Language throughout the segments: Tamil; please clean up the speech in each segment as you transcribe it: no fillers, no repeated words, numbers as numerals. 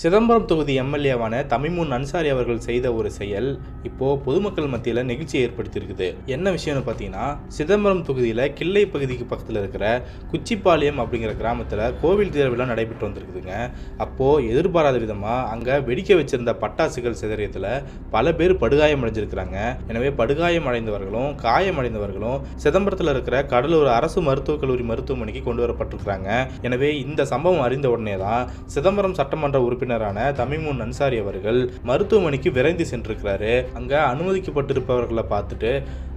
சிதம்பரம் தொகுதி எம்எல்ஏவான தமிமுன் அன்சாரி அவர்கள் செய்த ஒரு செயல் இப்போ பொதுமக்கள் மத்தியில் நெகிழ்ச்சியை ஏற்படுத்தியிருக்குது. என்ன விஷயம்னு பார்த்தீங்கன்னா, சிதம்பரம் தொகுதியில் கிள்ளை பகுதிக்கு பக்கத்தில் இருக்கிற குச்சிப்பாளையம் அப்படிங்கிற கிராமத்தில் கோவில் திருவிழா நடைபெற்று வந்திருக்குதுங்க. அப்போது எதிர்பாராத விதமாக அங்கே வெடிக்க வச்சிருந்த பட்டாசுகள் சிதறியத்தில் பல பேர் படுகாயம் அடைஞ்சிருக்கிறாங்க. எனவே படுகாயம் அடைந்தவர்களும் காயமடைந்தவர்களும் சிதம்பரத்தில் இருக்கிற கடலூர் அரசு மருத்துவக் கல்லூரி மருத்துவமனைக்கு கொண்டு வரப்பட்டிருக்கிறாங்க. எனவே இந்த சம்பவம் அறிந்த உடனே தான் சிதம்பரம் சட்டமன்ற உறுப்பினரான தமிமுன் அன்சாரி அவர்கள் மருத்துவமனைக்கு விரைந்து சென்றிருக்கிறாரு. அங்க அனுமதிக்கப்பட்டிருப்பவர்களை பார்த்துட்டு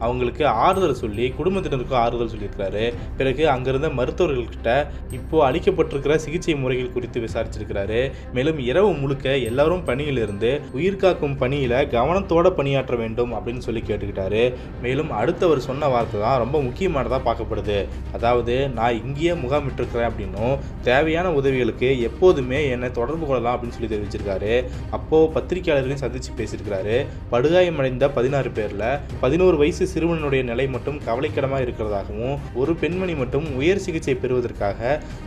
அவங்களுக்கு ஆறுதல் சொல்லி குடும்பத்தினருக்கும் ஆறுதல் சொல்லியிருக்கிறாரு. பிறகு அங்கிருந்த மருத்துவர்கள்கிட்ட இப்போ அளிக்கப்பட்டிருக்கிற சிகிச்சை முறைகள் குறித்து விசாரிச்சிருக்கிறாரு. மேலும் இரவு முழுக்க எல்லாரும் பணியிலிருந்து உயிர்காக்கும் பணியில கவனத்தோட பணியாற்ற வேண்டும் அப்படின்னு சொல்லி கேட்டுக்கிட்டாரு. மேலும் அடுத்தவர் சொன்ன வார்த்தை தான் ரொம்ப முக்கியமானதா பார்க்கப்படுது. அதாவது, நான் இங்கேயே முகாமிட்டிருக்கிறேன் அப்படின்னும் தேவையான உதவிகளுக்கு எப்போதுமே என்னை தொடர்பு கொள்ளலாம் அப்படின்னு சொல்லி தெரிவிச்சிருக்காரு. அப்போ பத்திரிகையாளர்களையும் சந்திச்சு பேசியிருக்கிறாரு. படுகாயமடைந்த 16 பேர்ல 11 வயசு சிறுவனுடைய நிலை மட்டும் கவலைக்கிடமா இருக்கிறதாகவும், ஒரு பெண்மணி மட்டும் உயர் சிகிச்சை பெறுவதற்காக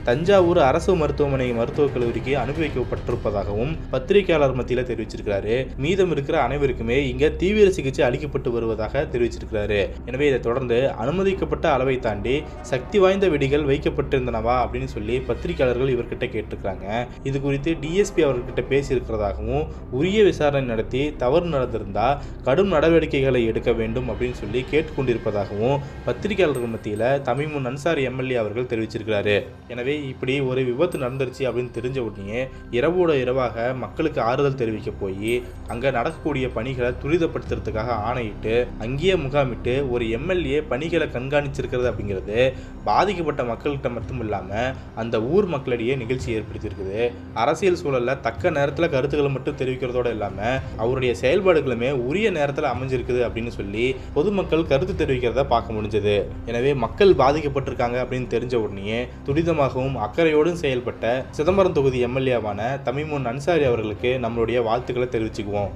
தஞ்சாவூர் அரசு மருத்துவமனை மருத்துவக் கல்லூரிக்கு அனுப்பி வைக்கப்பட்டிருப்பதாகவும் பத்திரிகையாளர் மத்தியில் தெரிவிச்சிருக்கிறாரு. மீதம் இருக்கிற அனைவருக்குமே இங்க தீவிர சிகிச்சை அளிக்கப்பட்டு வருவதாக தெரிவிச்சிருக்கிறாரு. எனவே இதை தொடர்ந்து அனுமதிக்கப்பட்ட அளவை தாண்டி சக்தி வாய்ந்த வெடிகள் வைக்கப்பட்டிருந்தனவா அப்படின்னு சொல்லி பத்திரிகையாளர்கள் இவர்கிட்ட கேட்டிருக்கிறாங்க. இது குறித்து டிஎஸ்பி அவர்கிட்ட பேசியிருக்கிறதாகவும், உரிய விசாரணை நடத்தி தவறு நடந்திருந்தா கடும் நடவடிக்கைகளை எடுக்க வேண்டும் அப்படின்னு சொல்லி கேட்டுக்கொண்டிருப்பதாகவும் பத்திரிகையாளர்கள் மத்தியில் தமிமுன் அன்சாரி எம்எல்ஏ அவர்கள் தெரிவிச்சிருக்கிறாரு. எனவே இப்படி ஒரு விபத்து நடந்துருச்சு அப்படின்னு தெரிஞ்ச உடனே இரவோட இரவாக மக்களுக்கு ஆறுதல் தெரிவிக்க போய் அங்கே நடக்கக்கூடிய பணிகளை துரிதப்படுத்துறதுக்காக ஆணையிட்டு அங்கேயே முகாமிட்டு ஒரு எம்எல்ஏ பணிகளை கண்காணிச்சிருக்கிறது அப்படிங்கிறது பாதிக்கப்பட்ட மக்கள்கிட்ட மட்டும் இல்லாமல் அந்த ஊர் மக்களிடையே நிகழ்ச்சி ஏற்படுத்தியிருக்குது. அரசியல் சூழலில் தக்க நேரத்தில் கருத்துக்களை மட்டும் தெரிவிக்கிறதோடு இல்லாமல் அவருடைய செயல்பாடுகளுமே உரிய நேரத்தில் அமைஞ்சிருக்குது அப்படின்னு சொல்லி பொதுமக்கள் கருத்து தெரிவிக்கிறத பார்க்க முடிஞ்சது. எனவே மக்கள் பாதிக்கப்பட்டிருக்காங்க அப்படின்னு தெரிஞ்ச உடனே துரிதமாகவும் அக்கறையோடும் செயல்பட்ட சிதம்பரம் தொகுதி எம்எல்ஏவான தமிமுன் அன்சாரி அவர்களுக்கு நம்மளுடைய வாழ்த்துக்களை தெரிவிச்சுக்குவோம்.